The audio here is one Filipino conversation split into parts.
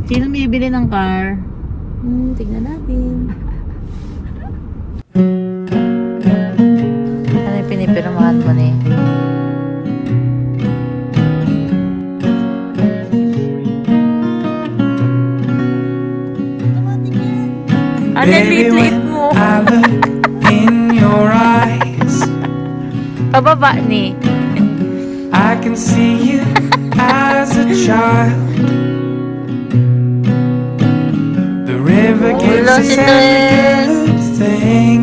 Sino bibili ng car? Tignan natin. Ano yung pinipirmahan mo ni? Ano yung lit-lit mo? I look in your eyes, Pababa ni. I can see you as a child. The river gives Hello, us si every Tres. good thing.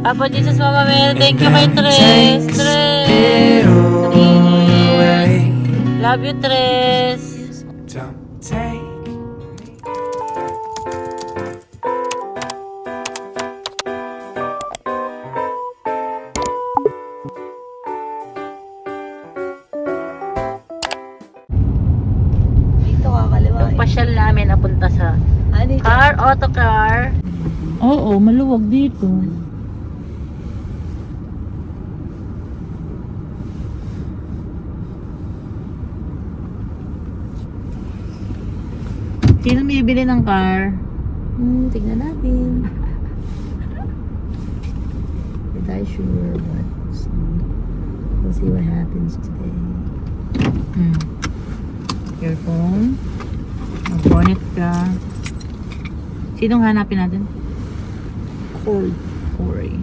Apo Jesus, Mama Mel. Thank you kay Tres. Takes it all away. Love you, Tres. Don't take Dito kakaliwa. Yung pasyal namin napunta sa Dito. car, autocar. Oo, maluwag dito. Sino bibili ng car? Tignan natin. Not I sure, but we'll see what happens today. Your phone. Mag-bonnet ka. Sinong hanapin natin? Cold. Corey.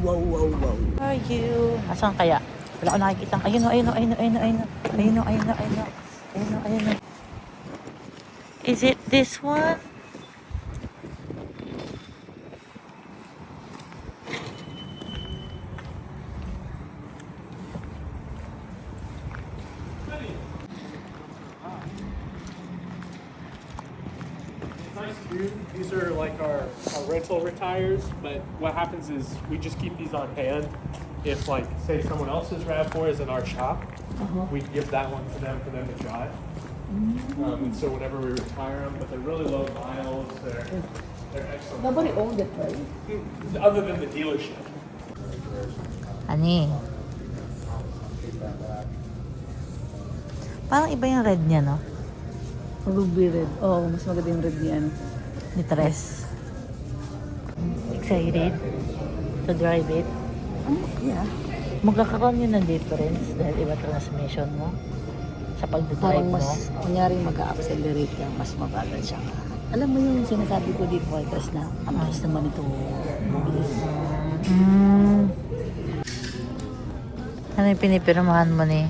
Wow. Are you? Asan kaya? Wala ko nakikita. Ayun o. Is it this one? Nice dude. These are like our rental retires, but what happens is we just keep these on hand. If like say someone else's RAV4 is in our shop, we give that one to them for them to drive. And so whenever we retire them, but they're really low miles, they're excellent. Nobody owned it, right? Other than the dealership. Ani? Parang iba yung red niya, no? Ruby red. Oo, mas maganda yung red niyan. Ni Tres. Excited to drive it? Yeah. Magkakaroon yun ng difference dahil iba transmission mo sa pagdadrive Parang mo. mas, kunyari mag-accelerate ka, mas mabagal siya. Alam mo yung sinasabi ko dito, Chris, na ang bilis naman ito. Mabilis. Ano yung pinipirmahan mo ni?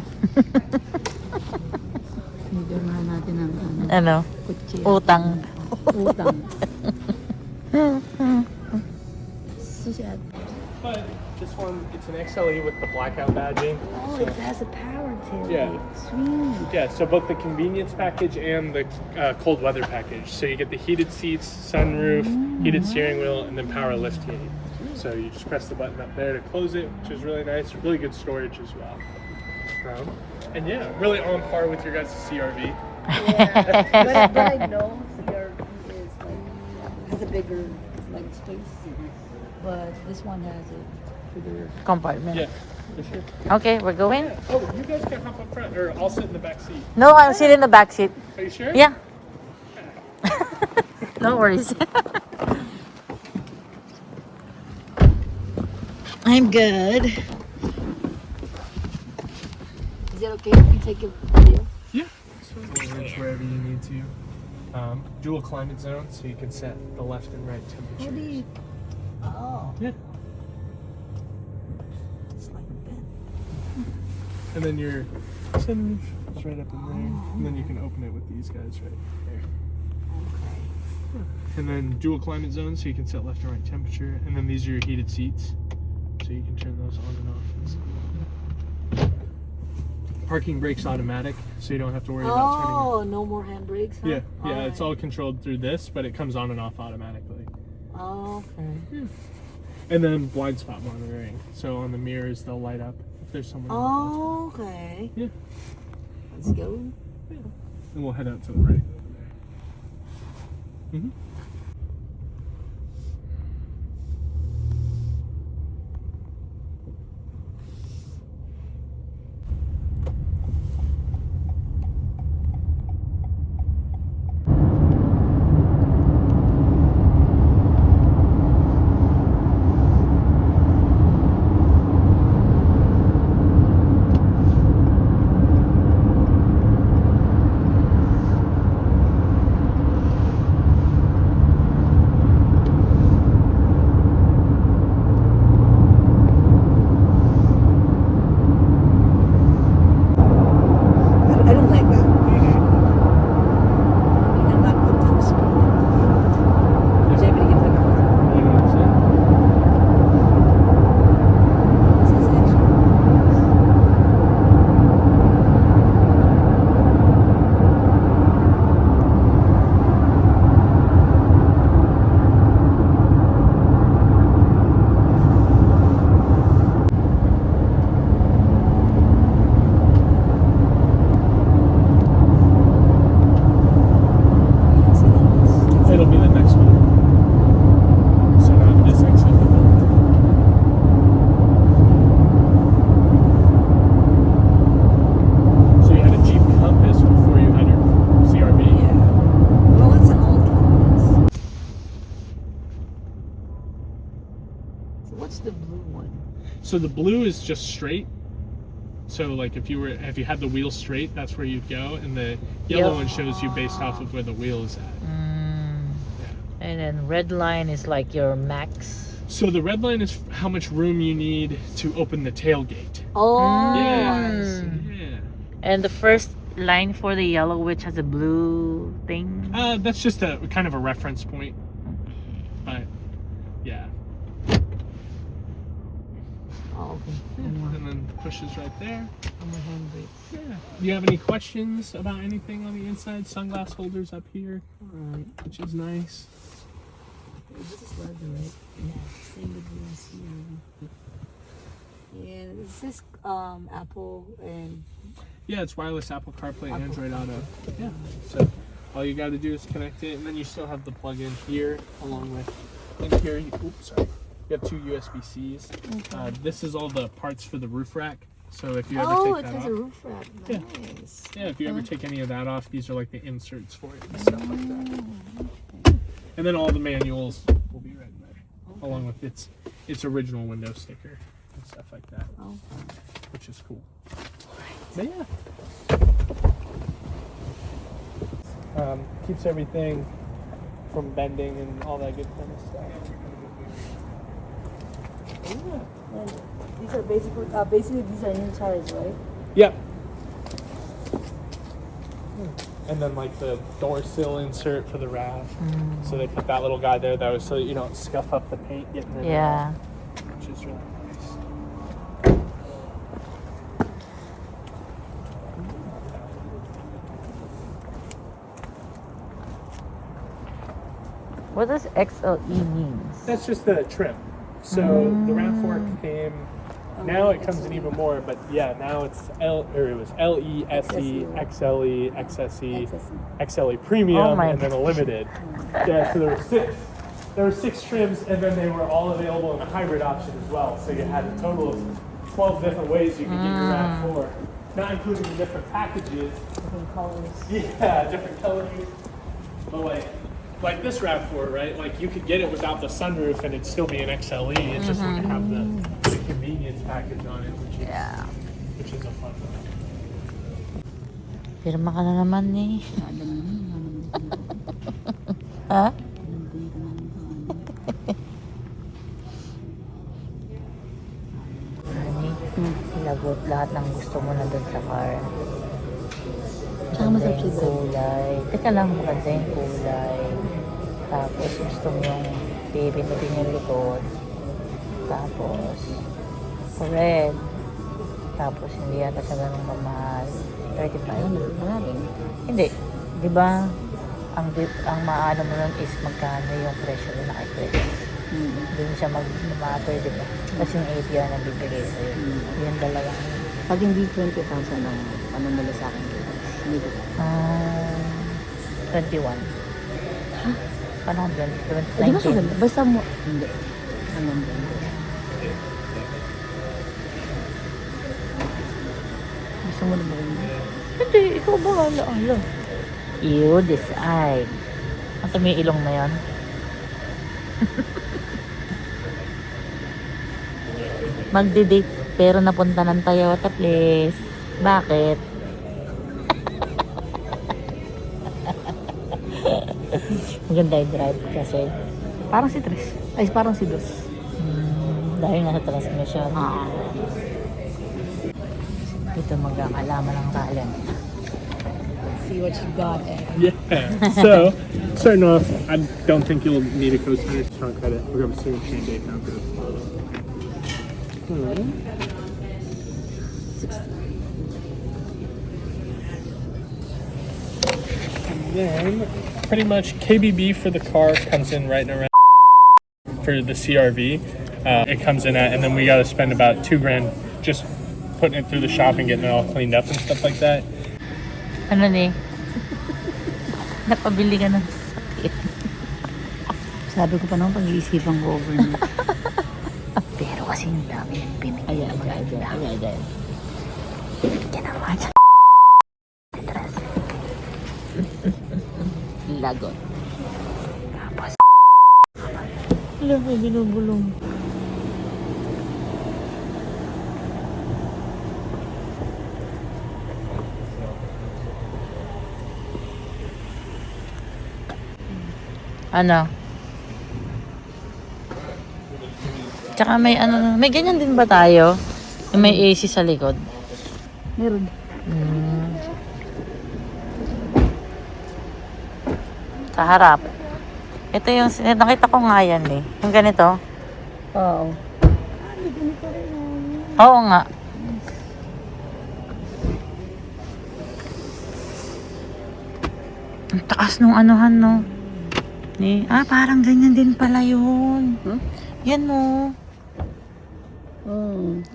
Pinipirmahan natin ang Ano? kutsi. Utang. Utang. So sad. But this one, it's an XLE with the blackout badging. Oh, it has a power tail. Yeah. Sweet. Yeah, so both the convenience package and the cold weather package. So you get the heated seats, sunroof, heated steering wheel, and then power liftgate. So you just press the button up there to close it, which is really nice. Really good storage as well. And yeah, really on par with your guys' CRV. Yeah. but I know CRV is like has a bigger like space, but this one has a bigger. Compartment. Yeah, for sure. Okay, we're going? Oh, you guys can hop up front, or I'll sit in the back seat. No, I'll sit in the back seat. Are you sure? Yeah. No worries. I'm good. Is it okay if you take a video? Yeah. So reach wherever you need to. Dual climate zone, so you can set the left and right temperatures. Oh, Yeah. it's like a bed. And then your sunroof is right up in there. And then you can open it with these guys right there. Okay. And then dual climate zone, so you can set left and right temperature. And then these are your heated seats, so you can turn those on and off. Parking brake's automatic, so you don't have to worry about turning it. Oh, no more handbrakes, huh? Yeah, it's all controlled through this, but it comes on and off automatically. Oh, okay. And then blind spot monitoring, so on the mirrors they'll light up if there's someone. Oh, okay. Yeah. Let's go. And we'll head out to the right. So the blue is just straight. So like if you had the wheel straight, that's where you'd go, and the yellow one shows you based off of where the wheel is at. And then red line is like your max. So the red line is how much room you need to open the tailgate. Oh, Yeah. I see. Yeah. And the first line for the yellow, which has a blue thing. That's just a kind of a reference point. But yeah. Oh, okay. And then pushes right there. On my handbrake. Yeah. Do you have any questions about anything on the inside? Sunglass holders up here, Alright. which is nice. This is leather, right? Yeah. Same with the Yeah, this is Apple and Yeah, it's wireless Apple CarPlay, Apple Android Auto. Yeah. So all you got to do is connect it, and then you still have the plug-in here, along with in here. Oops, sorry. You have two USB-Cs. This is all the parts for the roof rack. So if you ever oh, take it that has off, a roof rack. Yeah. Nice. yeah, if you ever take any of that off, these are like the inserts for it and stuff like that. And then all the manuals will be right there, along with its original window sticker and stuff like that, Oh. which is cool. But yeah. Keeps everything from bending and all that good kind of stuff. And these are basically these are new tires, right? Yep. And then like the door sill insert for the RAV. So they put that little guy there that was so that you don't scuff up the paint getting in Yeah. there, which is really nice. What does XLE means? That's just the trim. So the RAV4 came. Now it comes in even more, but yeah, now it was LE, SE, XLE, XSE, XLE Premium, Oh my and then a Limited. Yeah, so there were six trims, and then they were all available in a hybrid option as well. So you had a total of 12 different ways you could get your RAV4, not including the different packages. Different colors. Yeah, different colors. But like this RAV4, right? Like you could get it without the sunroof and it'd still be an XLE. It just wouldn't have the convenience package on it, which is a fun one. Pirma ka na naman eh. Ha? Lagot lahat ng gusto mo na dun sa car. Tsaka masarap siya Maganda yung doon. kulay. Teka lang, maganda yung kulay. Tapos gusto mo yung pipinutin yung likod. Tapos red. Tapos hindi yata siya ganun kamahal. 35. Marami. Hindi. Di ba? Ang maano mo nun is magkano yung presyo na naka-press. Doon siya mag-matter, di ba? Kasi yung APR na bibigay sa'yo. Yung dalawang. Pag hindi 20,000 ang ano nila sa akin. Hindi ko. 21. Paano kung 20? Di ba siya ganda? Basta mo. Hindi. Ano ganda? Gusto mo na ba ganda? Hindi, ikaw bahala. Alam. You decide. Ang may ilong na yan. Magdi-date pero napunta ng Toyota, please. Bakit? Maganda yung drive kasi Parang si Tres. Ay, parang si Dos. dahil nga sa transmission. Ito magkakalaman ng talent. See what you got, eh. Yeah. So, starting off, I don't think you'll need a co-signer strong credit. We're going to assume chain date now. And then, pretty much KBB for the car comes in right around for the CRV. It comes in at, and then we got to spend about $2,000 just putting it through the shop and getting it all cleaned up and stuff like that. Ano ni? Napabili ka ng sasakyan. Sabi ko pa naman, pag-iisipan ko overnight. Pero kasi yung dami yung binigay na maganda. Ayan. Ginawa niya. Lagot. Tapos alam mo, binubulong. Ano? Tsaka may ano, may ganyan din ba tayo? Yung may AC sa likod. Meron. Sa harap. Ito yung, nakita ko nga yan eh. Yung ganito. Oo. Oo nga. Ang taas nung anuhan, no? Parang ganyan din pala yun. Huh? Yan, no?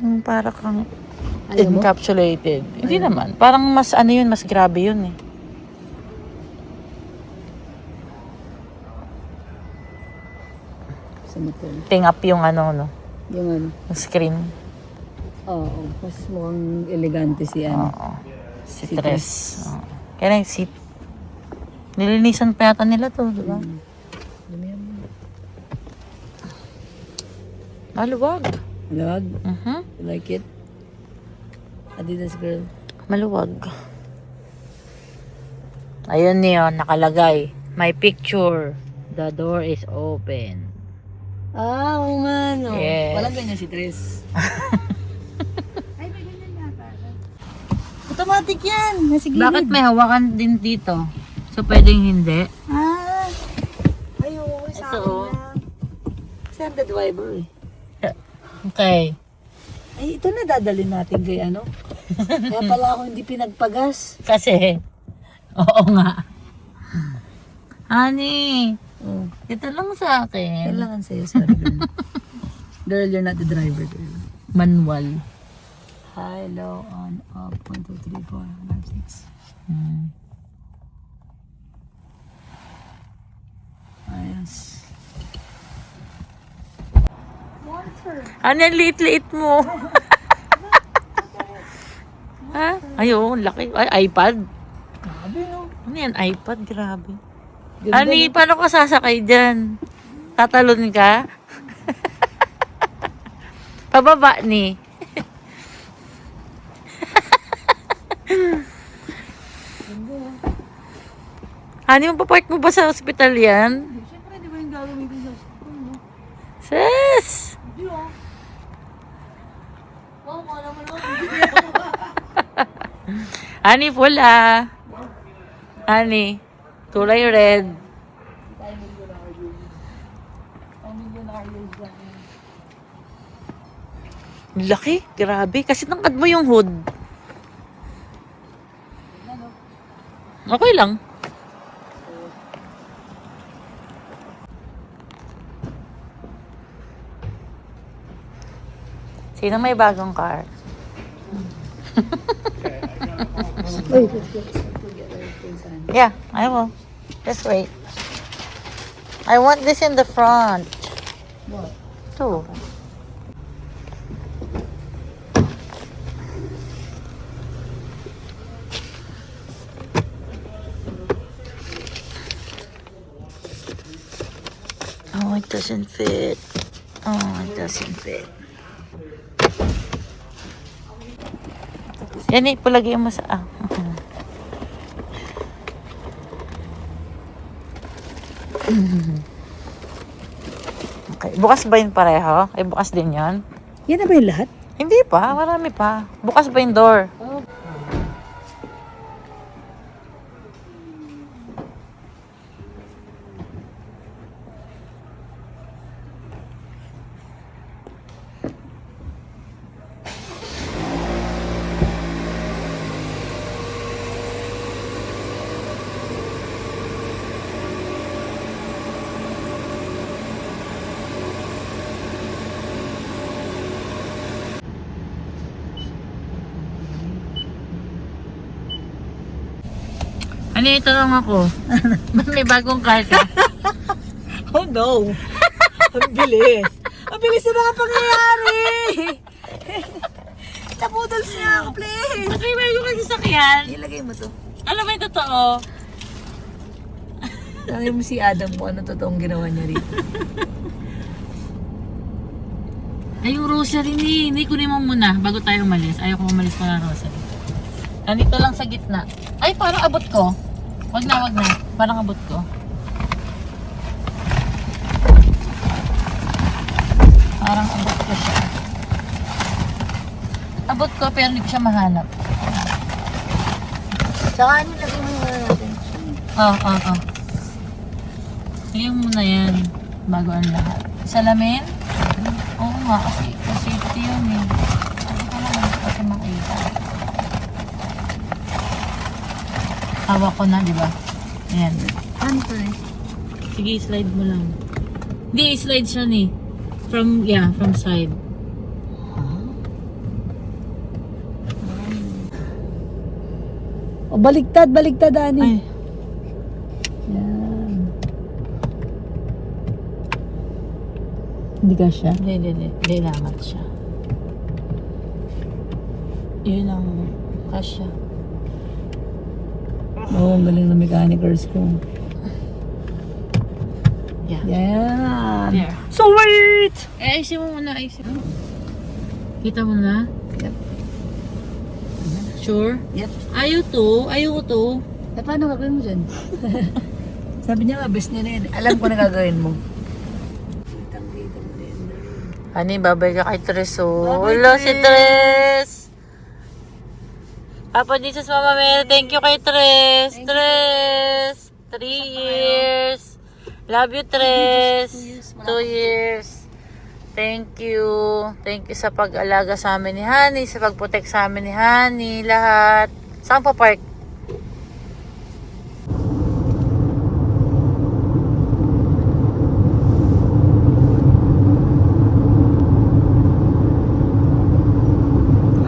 Yung para kang Ayaw mo? encapsulated. Hindi naman. Parang mas ano yun, mas grabe yun eh. Sa motor. Ting up yung ano, no? Yung ano. Yung screen. Oo. Mas mukhang elegante si ano. Oo. Si Si Tres. Tres. Oo. Kaya na yung seat. Nilinisan pa yata nila to, di ba? Dumi yan. Maluwag. Maluwag? Mhm. You like it? Adidas girl. Maluwag. Ayun yun, nakalagay. My picture. The door is open. Oo nga, no. Yes. Walang ganyan si Tres. Ay, may ganyan yata. Automatic yan. Nasa gilid. Bakit may hawakan din dito? So, pwedeng hindi? Ayun, sa Ito, akin oh. lang. Kasi I'm the driver eh. Okay. Ay, ito na dadalhin natin kay ano. Kaya pala ako hindi pinagpagas. Kasi, oo nga. Honey, Oh, ito lang sa akin. kailangan sa'yo, sorry girl. Girl, you're not the driver, girl. Manual. High, low, on, off, 1, 2, 3, 4, 5, 6. Ayos. Ano yung liit-liit mo? Ha? Ay, oo, laki. Ay, iPad. Grabe, no? Ano yan? iPad? Grabe. Ganda, Honey, paano ka sasakay dyan? Tatalon ka? Pababa ni. Honey, mapapark mo ba sa hospital yan? Siyempre, di ba yung gagamitin sa school, no? Sis! Hindi, oh. Wow, wala mo lang. Honey, pula. Honey, kulay red. Laki, grabe. Kasi tangkad mo yung hood. Okay lang. Sino may bagong car? Uy, let's go. Together, pinsan. Yeah, I will. Just wait. I want this in the front. What? Too. Oh, it doesn't fit. Oh, it doesn't fit. Yan eh, palagay mo sa... Okay. Bukas ba yun pareho? Ay, bukas din yon. Yan na ba yung lahat? Hindi pa, marami pa. Bukas ba yung door? Ano yung tanong ako? Ba't may bagong car ka? Oh no! Ang bilis! Ang bilis na mga pangyayari! Napudals niya ako, please! Ba't may bagong sasakyan? Ilagay mo to. Alam mo yung totoo? Tanggay mo si Adam mo ano totoong ginawa niya rito. Ay, yung rosary ni kunin mo muna bago tayo umalis. Ayaw ko umalis pa ng rosary. Nandito lang sa gitna. Ay, parang abot ko. Wag na. Parang abot ko. Parang abot ko siya. Abot ko pero hindi ko siya mahanap. Saka ano, lagay mo muna natin. Oo. Tingnan mo na yan. Bago ang lahat. Salamin? Oo nga. Kasi ito yun eh. Ano ka naman kasi makita. Hawak ko na, di ba? Ayan. Ano to eh? Sige, slide mo lang. Hindi, slide siya ni. From side. O, baligtad, Ani. Ay. Yan. Hindi ka siya. Hindi langat siya. Yun ang kasya. Oo, ang galing na mechanicers ko. Yeah. Yan. There. So wait! Ayusin mo muna, Kita mo na? Yep. Sure? Yep. Ayaw ko to. Eh, paano gagawin mo dyan? Sabi niya nga, best niya na yun. Alam ko na gagawin mo. Kitang-kita mo din. Honey, babay ka kay Tres, oh. Babay, Hello, si Tres. Tres! Papa Jesus, Mama Mary, thank you kay Tres. Thank you. Tres! 3 years. Love you, Tres. 2 years. 2 years. Thank you. Thank you sa pag-alaga sa amin ni Honey, sa pag-protect sa amin ni Honey, lahat. Saan pa park?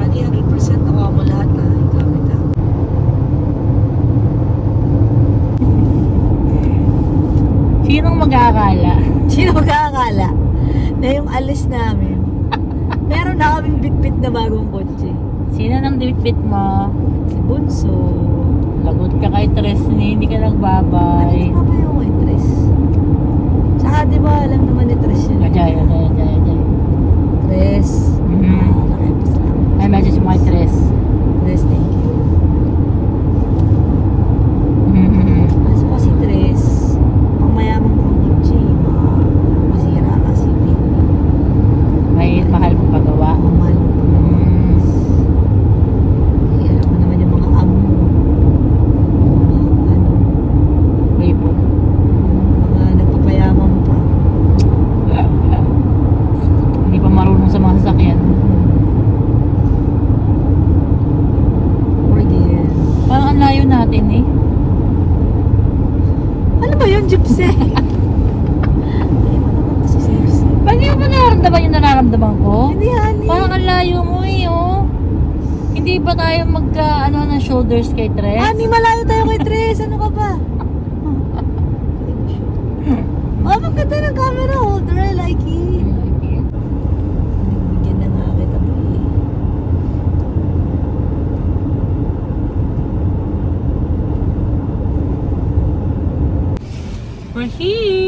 Ani, 100% nakuha mo lahat ha. Gamit ha. Sinong mag-aakala? Sino mag-aakala na yung alis namin, meron na kaming bit-bit na bagong kotse. Sino nang dibit mo? Si Bunso. Lagot ka kay Tres, hindi ka Ano nagbabay. na ba yung kay Tres? Tsaka di ba alam naman ni Tres yun? Ajay. Tres. Mhm. Nakipasalamat. May message mo kay Tres. Tres, thank you. Mhm. Kaso kasi Tres, pang mayamang kong kotse, masira kasi baby. May mahal mo pagawa. Ang mahal mo pa naman. Hirap mo naman yung mga amo mo. Mga ano, Wipot. mga nagpapayaman pa. Hindi pa marunong sa mga sasakyan. Or dear. Parang ang layo natin eh. Ano ba yun, Gypsy? Ay, mo naman to si Gypsy. Pag hindi mo nararamdaman yung nararamdaman ko? Hindi, honey. Parang ang layo mo eh, oh. Hindi ba tayo ng shoulders kay Tres? Honey, malayo tayo kay Tres. Ano ka ba? Oh, maganda ng camera holder. I like it. Nagbigyan na nga kita po eh. We're here!